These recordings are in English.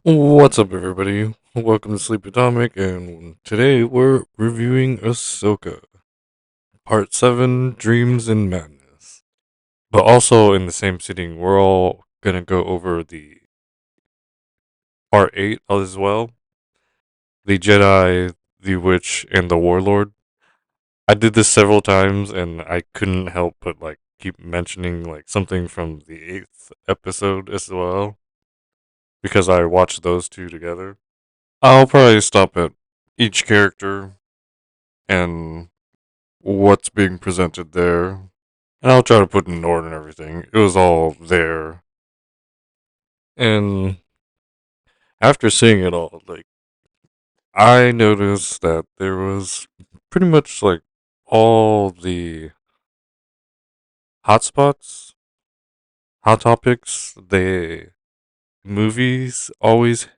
What's up, everybody? Welcome to Sleep Atomic, and today we're reviewing Ahsoka, Part 7 Dreams and Madness. But also in the same sitting, we're all gonna go over the Part 8 as well, the Jedi, the Witch, and the Warlord. I did this several times, and I couldn't help but keep mentioning something from the 8th episode as well, because I watched those two together. I'll probably stop at each character and what's being presented there. And I'll try to put in order and everything. It was all there. And after seeing it all, I noticed that there was pretty much all the hotspots, hot topics, the movies always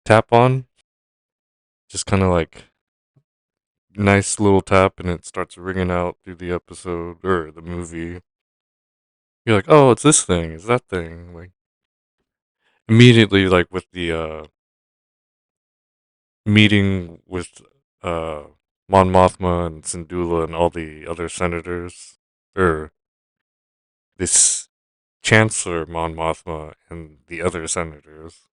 tap on. Just kind of nice little tap and it starts ringing out through the episode or the movie. You're like, oh, it's this thing, it's that thing. Immediately, with the meeting with uh, Mon Mothma and Syndulla and all the other senators, or this Chancellor Mon Mothma and the other senators.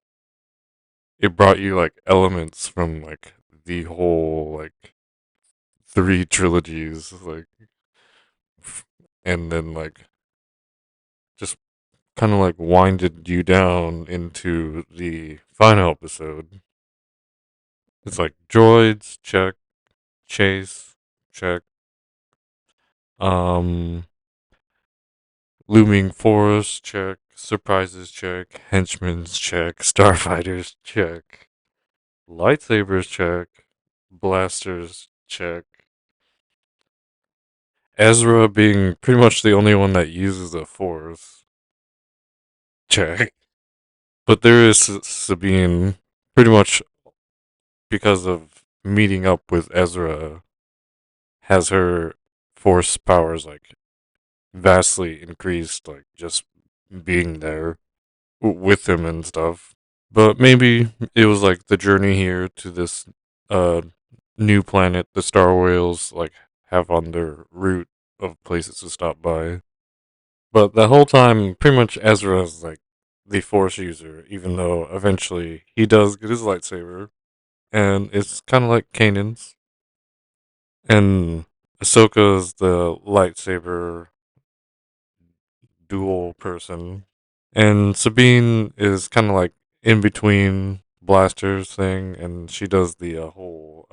It brought you elements from the whole three trilogies, and then just kind of winded you down into the final episode. It's like droids, check, chase, check, um, looming forest, check, surprises, check, henchmen's check, starfighters, check, lightsabers, check, blasters, check. Ezra being pretty much the only one that uses the force, check. But there is Sabine, pretty much because of meeting up with Ezra, has her force powers vastly increased, just being there with him and stuff. But maybe it was the journey here to this uh new planet the Star Whales have on their route of places to stop by. But the whole time pretty much Ezra is the Force user, even though eventually he does get his lightsaber. And it's kinda like Kanan's. And Ahsoka's the lightsaber dual person. And Sabine is kind of in between blasters thing, and she does the whole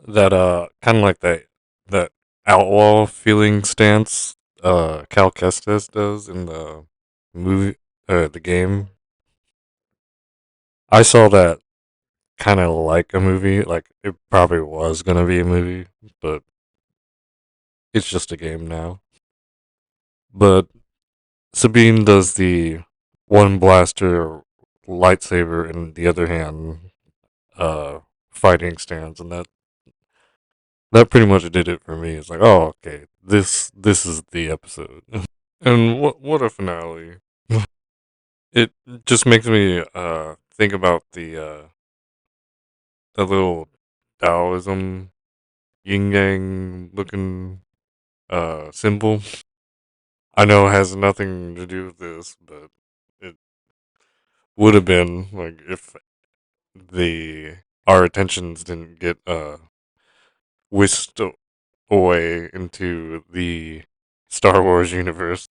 that kind of that outlaw feeling stance Cal Kestis does in the movie the game. I saw that kind of like a movie, like it probably was gonna be a movie, but it's just a game now. But Sabine does the one blaster lightsaber in the other hand fighting stance, and that pretty much did it for me. It's like, oh, okay, this is the episode. And what a finale. It just makes me think about the little Taoism yin yang looking symbol. I know it has nothing to do with this, but it would have been if the our attentions didn't get whisked away into the Star Wars universe.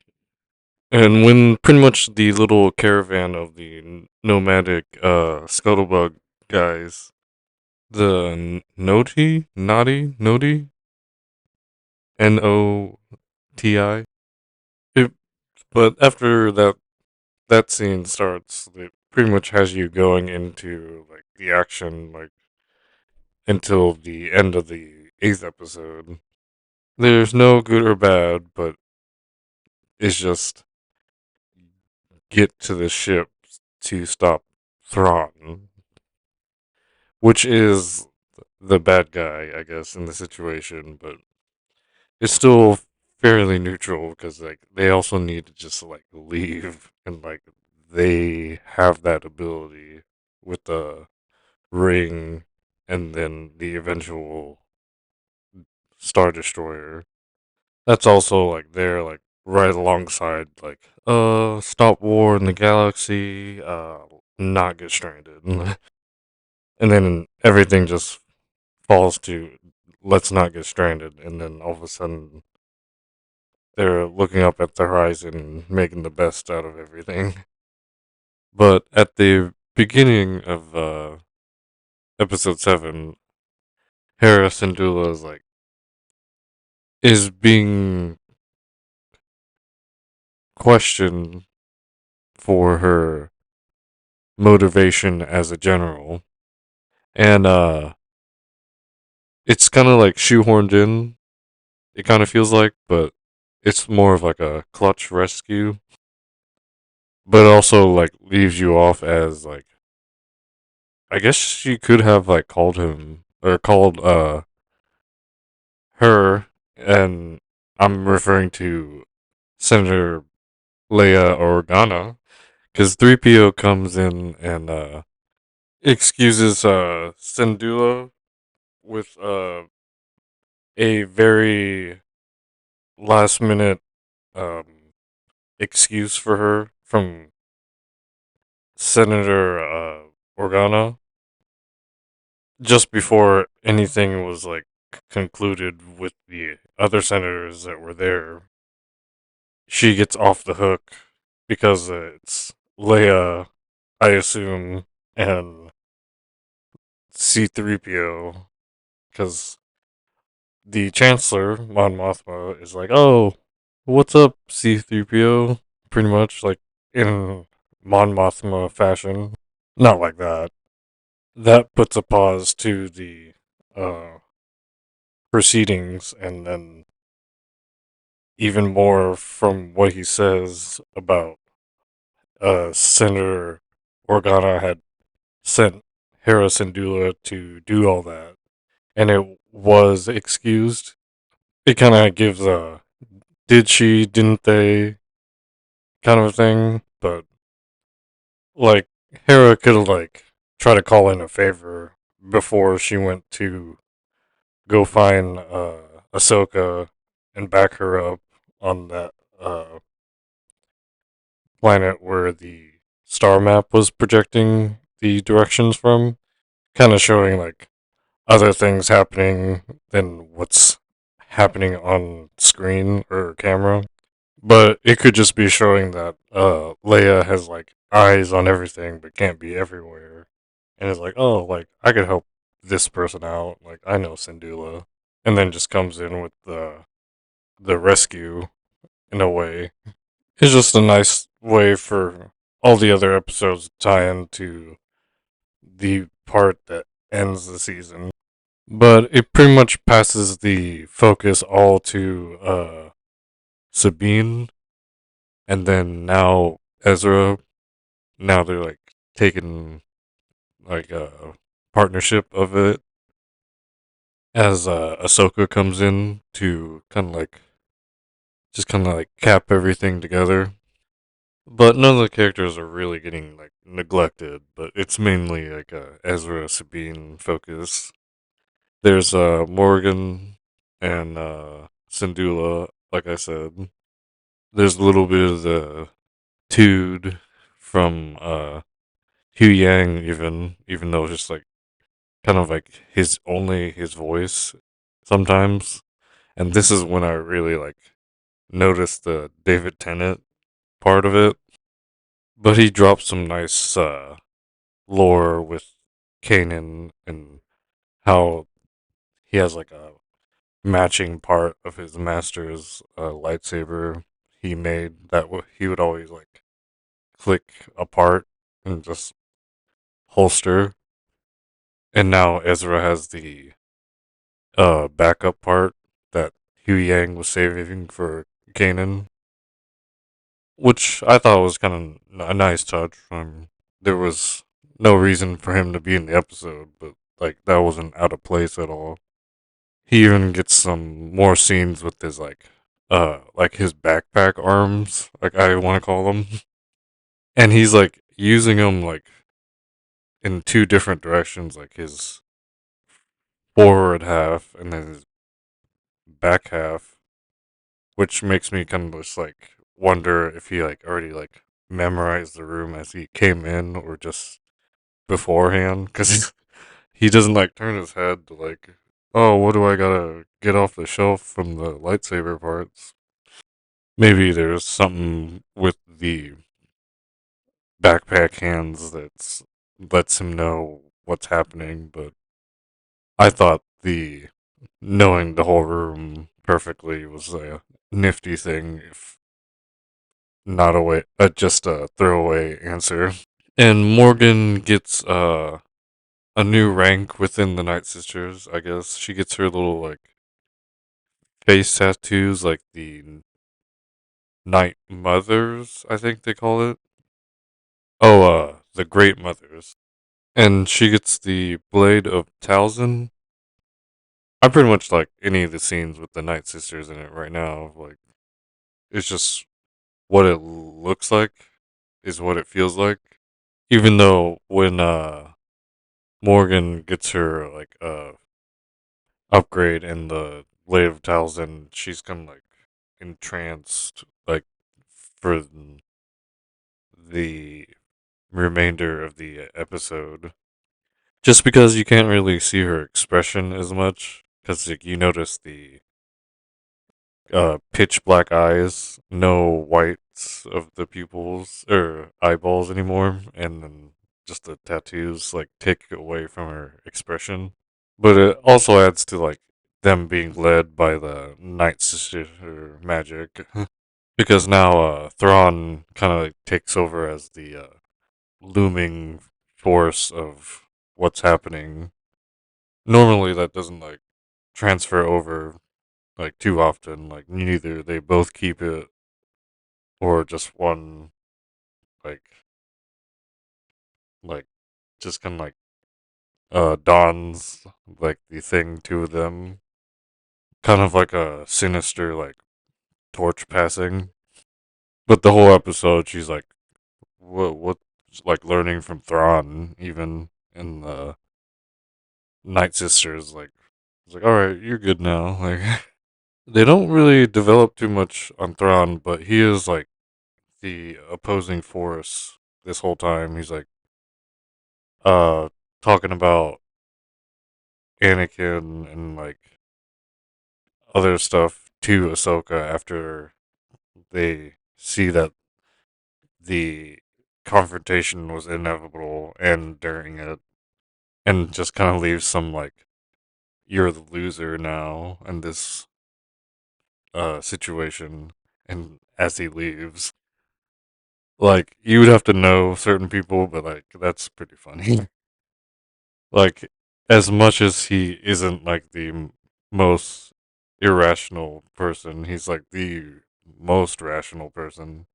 And when pretty much the little caravan of the nomadic scuttlebug guys, the Noti, Noti, it, but after that scene starts, it pretty much has you going into the action until the end of the 8th episode. There's no good or bad, but it's just get to the ship to stop Thrawn, which is the bad guy, I guess, in the situation, but it's still fairly neutral because they also need to just leave and they have that ability with the ring and then the eventual Star Destroyer. That's also like there, like right alongside, like stop war in the galaxy, not get stranded, and then everything just falls to let's not get stranded, and then all of a sudden they're looking up at the horizon, making the best out of everything. But at the beginning of episode 7, Hera Syndulla is being questioned for her motivation as a general, and it's kind of like shoehorned in. It kind of feels like, but it's more of like a clutch rescue, but also like leaves you off as like I guess she could have like called him or called her, and I'm referring to Senator Leia Organa, because 3PO comes in and excuses Syndulla with a very last minute um, excuse for her from Senator Organa just before anything was like concluded with the other senators that were there. She gets off the hook because it's Leia, I assume, and C3PO, because the Chancellor, Mon Mothma, is like, oh, what's up, C3PO? Pretty much, like, in Mon Mothma fashion. Not like that. That puts a pause to the uh, proceedings, and then even more from what he says about Senator Organa had sent Hera Syndulla to do all that, and it was excused. It kind of gives a did she, didn't they kind of a thing, but like Hera could have like tried to call in a favor before she went to go find Ahsoka and back her up on that uh, planet where the star map was projecting the directions from, kind of showing like other things happening than what's happening on screen or camera. But it could just be showing that Leia has like eyes on everything but can't be everywhere. And it's like, oh, like I could help this person out. Like I know Syndulla. And then just comes in with the rescue in a way. It's just a nice way for all the other episodes to tie into the part that ends the season. But it pretty much passes the focus all to Sabine, and then now Ezra. Now they're like taking like a partnership of it as Ahsoka comes in to kind of like just kind of like cap everything together. But none of the characters are really getting like neglected. But it's mainly like a Ezra Sabine focus. There's Morgan and Syndulla, like I said. There's a little bit of the Tude from Hugh Yang, even though it's just like kind of like his voice sometimes. And this is when I really like noticed the David Tennant part of it. But he dropped some nice lore with Kanan and how he has like a matching part of his master's lightsaber he made that he would always like click apart and just holster. And now Ezra has the backup part that Hugh Yang was saving for Kanan, which I thought was kind of a nice touch. There was no reason for him to be in the episode, but like that wasn't out of place at all. He even gets some more scenes with his like his backpack arms, like I want to call them. and he's like using them like in two different directions, like his forward half and then his back half, which makes me kind of just like wonder if he like already like memorized the room as he came in or just beforehand, because he doesn't like turn his head to like, oh, what do I gotta get off the shelf from the lightsaber parts? Maybe there's something with the backpack hands that lets him know what's happening, but I thought the knowing the whole room perfectly was a nifty thing, if not just a throwaway answer. And Morgan gets a new rank within the Night Sisters. I guess she gets her little like face tattoos, like the Night Mothers, I think they call it. Oh, the Great Mothers, and she gets the Blade of Talzin. I pretty much like any of the scenes with the Night Sisters in it right now. Like, it's just what it looks like is what it feels like. Even though when Morgan gets her like upgrade in the Blade of Talzin, she's kind of like entranced like for the remainder of the episode. Just because you can't really see her expression as much, because like, you notice the pitch black eyes, no whites of the pupils or eyeballs anymore, and then just the tattoos like take away from her expression. But it also adds to like them being led by the Night Sister magic, because now Thrawn kind of like takes over as the looming force of what's happening. Normally, that doesn't like transfer over like too often. Like neither they both keep it or just one like like just kind of like dons like the thing to them, kind of like a sinister like torch passing. But the whole episode, she's like, what, like learning from Thrawn, even in the Night Sisters, like, it's like, all right, you're good now. Like, they don't really develop too much on Thrawn, but he is like the opposing force this whole time. He's like, uh, talking about Anakin and like other stuff to Ahsoka after they see that the confrontation was inevitable and during it, and just kind of leaves some like, you're the loser now in this situation. And as he leaves, like, you would have to know certain people, but like that's pretty funny. Like, as much as he isn't like the most irrational person, he's like the most rational person.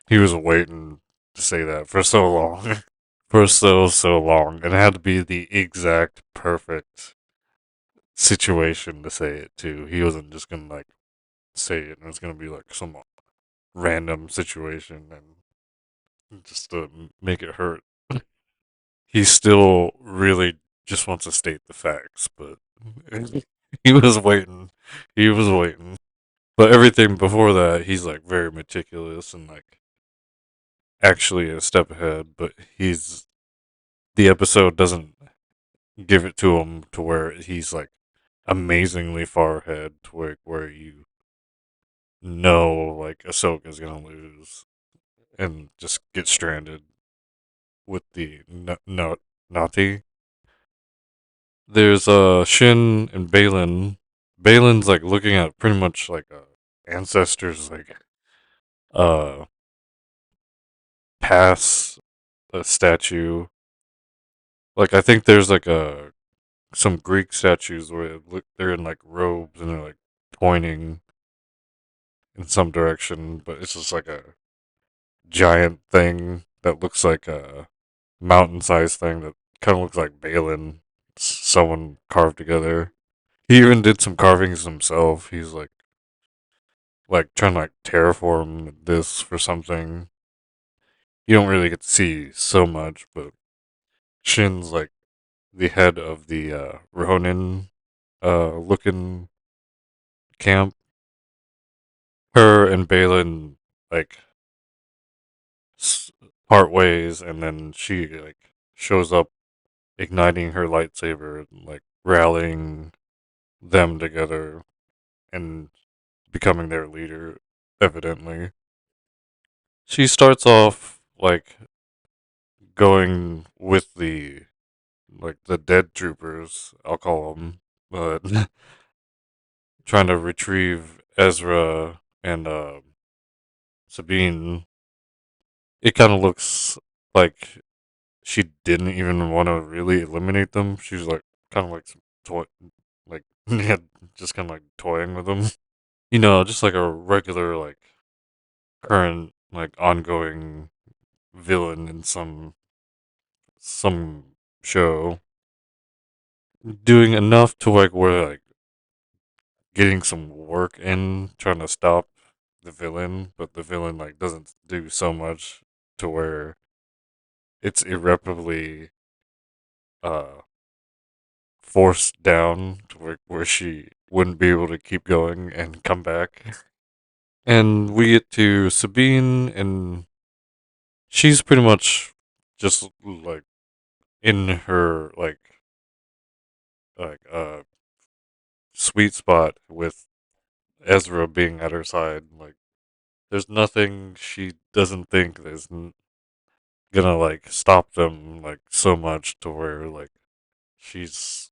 He was waiting to say that for so long. For so long, and it had to be the exact perfect situation to say it to. He wasn't just gonna like say it, and it's gonna be like some random situation and just to make it hurt. He still really just wants to state the facts, but he was waiting. He was waiting. But everything before that, he's like very meticulous and like actually a step ahead. But the episode doesn't give it to him to where he's like amazingly far ahead to where you know like Ahsoka's gonna lose and just get stranded with the Nati. There's Shin and Balin. Balin's like looking at pretty much like a ancestors like uh pass a statue. Like I think there's like a some Greek statues where they're in like robes and they're like pointing in some direction, but it's just like a giant thing that looks like a mountain-sized thing that kind of looks like Balin. Someone carved together. He even did some carvings himself. He's like trying to like terraform this for something. you don't really get to see so much, but Shin's like the head of the Ronin looking camp. Her and Balin like s- part ways, and then she like shows up igniting her lightsaber and like rallying them together and becoming their leader, evidently. She starts off like going with the the dead troopers, I'll call them, but trying to retrieve Ezra and Sabine. It kind of looks like she didn't even want to really eliminate them. She was like kind of like some toy, like yeah, just kind of like toying with them. Just like a regular like current like ongoing villain in some show, doing enough to like where like getting some work in trying to stop the villain, but the villain like doesn't do so much to where it's irreparably uh forced down to where she wouldn't be able to keep going and come back. And we get to Sabine, and she's pretty much just like in her sweet spot with Ezra being at her side. Like there's nothing she doesn't think is gonna like stop them like so much to where like she's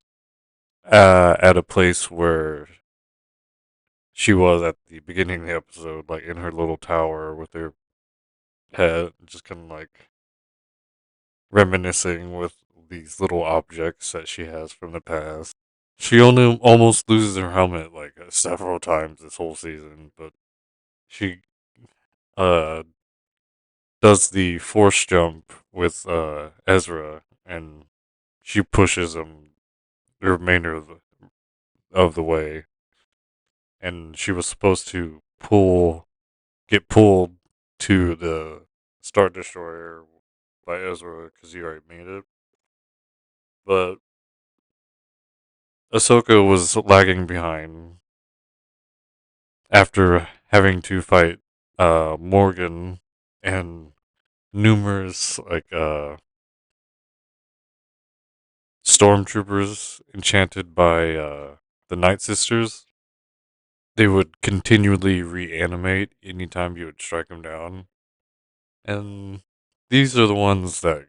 at a place where she was at the beginning of the episode, like in her little tower with her pet, just kind of like reminiscing with these little objects that she has from the past. She only almost loses her helmet like several times this whole season, but she uh does the force jump with Ezra, and she pushes him the remainder of the way, and she was supposed to get pulled to the Star Destroyer by Ezra because he already made it, but Ahsoka was lagging behind after having to fight Morgan and numerous stormtroopers enchanted by the Night Sisters. They would continually reanimate anytime you would strike them down, and these are the ones that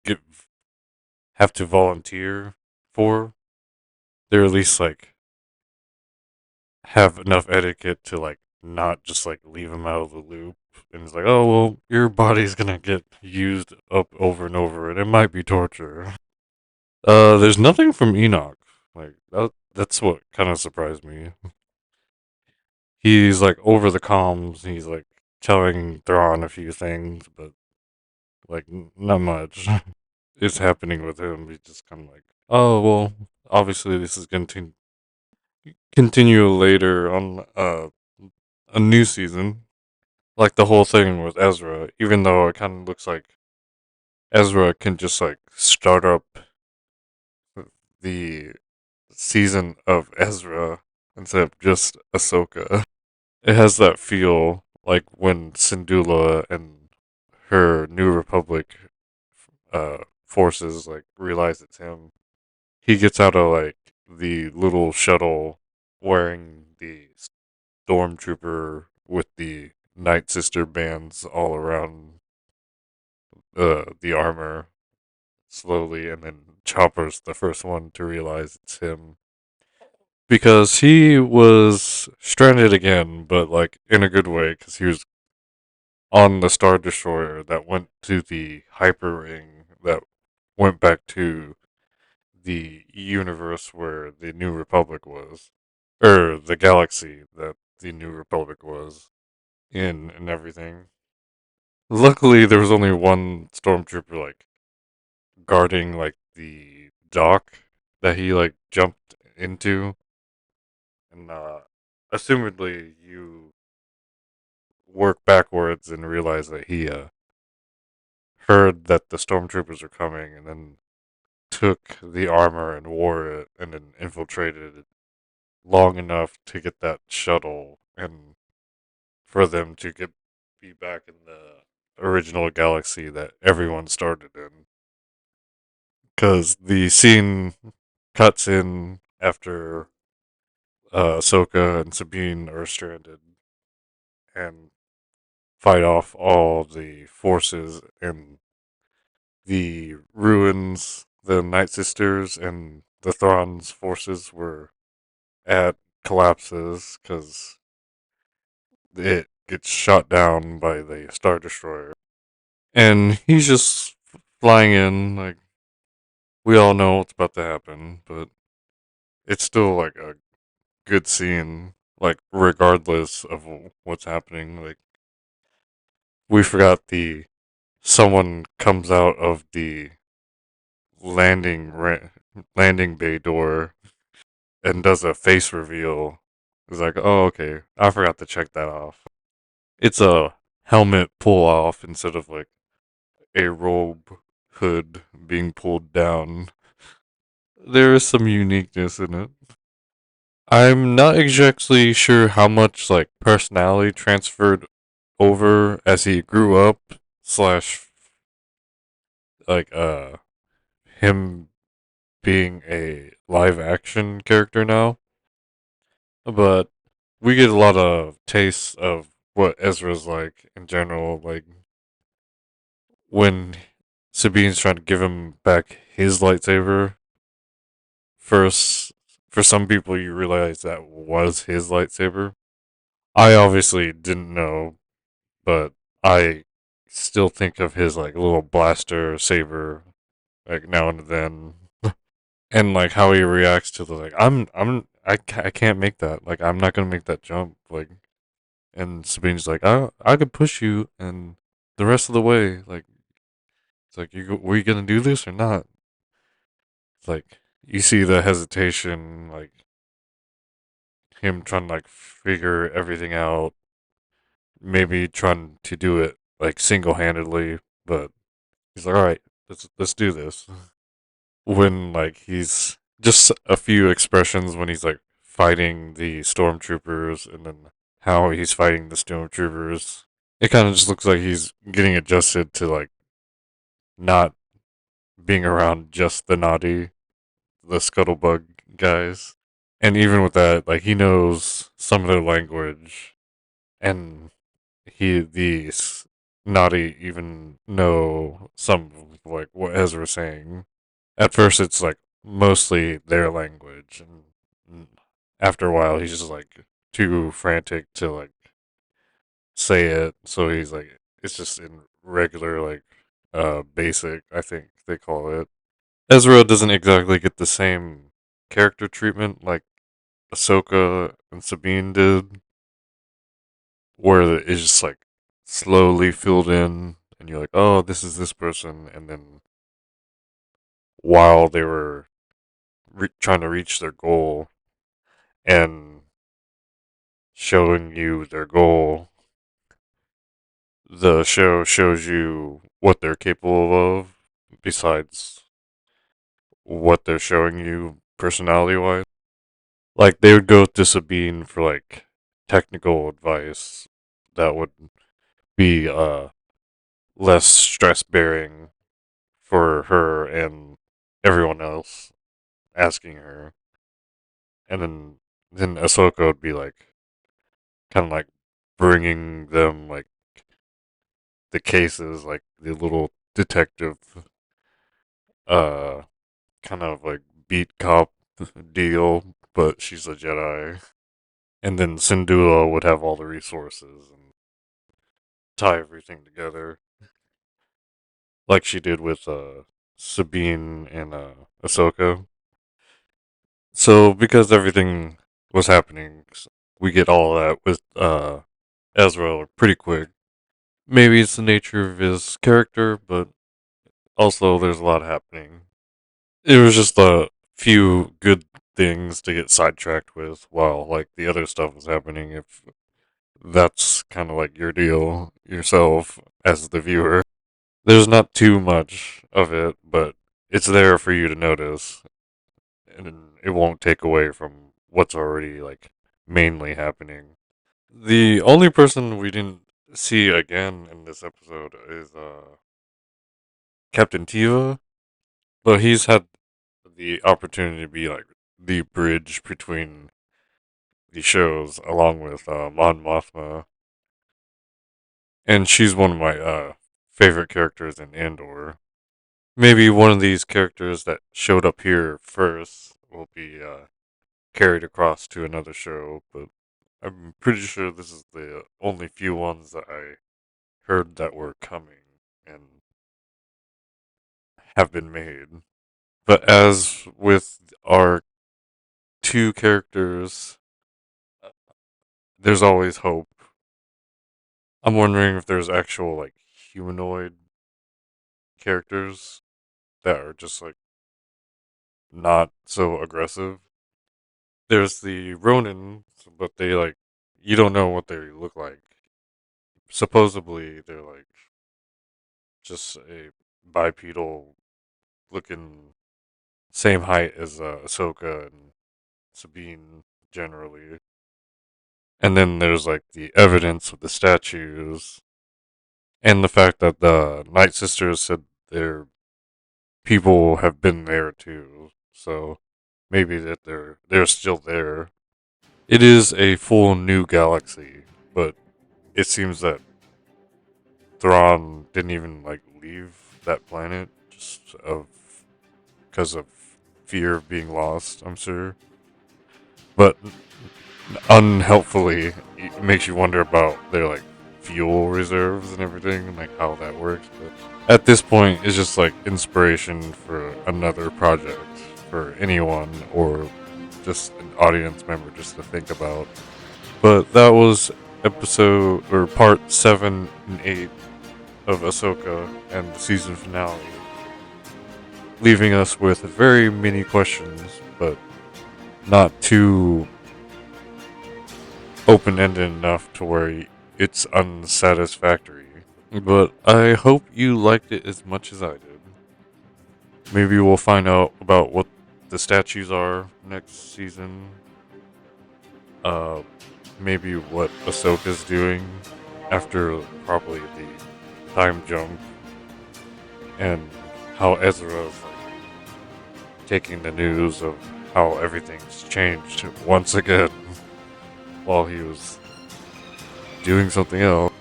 get have to volunteer for. They're at least like have enough etiquette to like not just like leave them out of the loop. And it's like, oh well, your body's gonna get used up over and over, and it might be torture. There's nothing from Enoch. Like that's what kind of surprised me. He's like over the comms. He's like telling Thrawn a few things, but like not much is happening with him. He's just kind of like, oh well, obviously this is going to continue later on a new season. Like the whole thing with Ezra, even though it kind of looks like Ezra can just like start up the season of Ezra instead of just Ahsoka. It has that feel like when Syndulla and her New Republic forces like realize it's him. He gets out of like the little shuttle wearing the stormtrooper with the Night Sister bands all around the armor slowly, and then Chopper's the first one to realize it's him because he was stranded again, but like in a good way because he was on the Star Destroyer that went to the hyper ring that went back to the universe where the New Republic was, or the galaxy that the New Republic was in, and everything. Luckily, there was only one stormtrooper like guarding like the dock that he like jumped into, and assumedly you work backwards and realize that he heard that the stormtroopers are coming and then took the armor and wore it and then infiltrated it long enough to get that shuttle and for them to get be back in the original galaxy that everyone started in. Because the scene cuts in after Ahsoka and Sabine are stranded and fight off all the forces and the ruins. The Night Sisters and the Thrawn's forces were at collapses because it gets shot down by the Star Destroyer. And he's just flying in, like, we all know what's about to happen, but it's still like a good scene, like, regardless of what's happening. Like, we forgot the someone comes out of the landing landing bay door and does a face reveal. It's like, oh, okay, I forgot to check that off. It's a helmet pull off instead of like a robe hood being pulled down. There is some uniqueness in it. I'm not exactly sure how much like personality transferred over as he grew up slash like him being a live action character now, but we get a lot of tastes of what Ezra's like in general. Like when Sabine's trying to give him back his lightsaber, first, for some people, you realize that was his lightsaber. I obviously didn't know, but I still think of his like little blaster saber like now and then, and like how he reacts to the like I can't make that, like I'm not gonna make that jump, like. And Sabine's like, I could push you, and the rest of the way, like, it's like, were you gonna do this or not? It's like you see the hesitation, like him trying to like figure everything out, maybe trying to do it like single handedly, but he's like, all right, let's do this. When like he's just a few expressions when he's like fighting the stormtroopers, and then how he's fighting the stormtroopers. It kind of just looks like he's getting adjusted to like not being around just the naughty, the scuttlebug guys. And even with that, like he knows some of their language, and these naughty even know some of like what Ezra's saying. At first, it's like mostly their language, and after a while, he's just like too frantic to like say it. So he's like, it's just in regular like basic, I think they call it. Ezra doesn't exactly get the same character treatment like Ahsoka and Sabine did, where it's just like slowly filled in, and you're like, oh, this is this person, and then while they were trying to reach their goal and showing you their goal, the show shows you what they're capable of, besides what they're showing you personality wise. Like they would go to Sabine for like technical advice that would be less stress bearing for her and everyone else asking her. And then Ahsoka would be like kind of like bringing them like the cases, like the little detective uh kind of like beat cop deal, but she's a Jedi. And then Syndulla would have all the resources and tie everything together, like she did with Sabine and Ahsoka. So because everything was happening, we get all that with Ezra pretty quick. Maybe it's the nature of his character, but also there's a lot happening. It was just a few good things to get sidetracked with while like the other stuff was happening. If that's kind of like your deal yourself as the viewer. There's not too much of it, but it's there for you to notice, and it won't take away from what's already like mainly happening. The only person we didn't see again in this episode is Captain Tiva, but he's had the opportunity to be like the bridge between the shows, along with Mon Mothma, and she's one of my favorite characters in Andor. Maybe one of these characters that showed up here first will be carried across to another show, but I'm pretty sure this is the only few ones that I heard that were coming and have been made. But as with our two characters, there's always hope. I'm wondering if there's actual like humanoid characters that are just like not so aggressive. There's the Ronin, but they like you don't know what they look like. Supposedly they're like just a bipedal looking, same height as Ahsoka and Sabine generally. And then there's like the evidence of the statues and the fact that the Night Sisters said their people have been there too. So maybe that they're still there. It is a full new galaxy, but it seems that Thrawn didn't even like leave that planet just of because of fear of being lost, I'm sure. But unhelpfully, it makes you wonder about their like fuel reserves and everything, and like how that works. But at this point, it's just like inspiration for another project for anyone or just an audience member just to think about. But that was episode or part 7 and 8 of Ahsoka and the season finale, leaving us with very many questions, but not too open-ended enough to where it's unsatisfactory. But I hope you liked it as much as I did. Maybe we'll find out about what the statues are next season. Uh, maybe what Ahsoka's doing after probably the time jump, and how Ezra's like taking the news of how everything's changed once again while he was doing something else.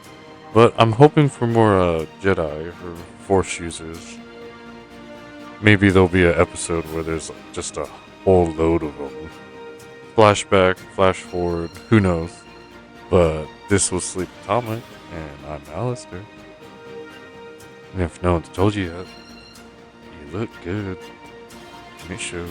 But I'm hoping for more Jedi or Force users. Maybe there'll be an episode where there's just a whole load of them. Flashback, flash forward, who knows. But this was Sleep Atomic, and I'm Alistair. And if no one's told you yet, you look good. And it showed.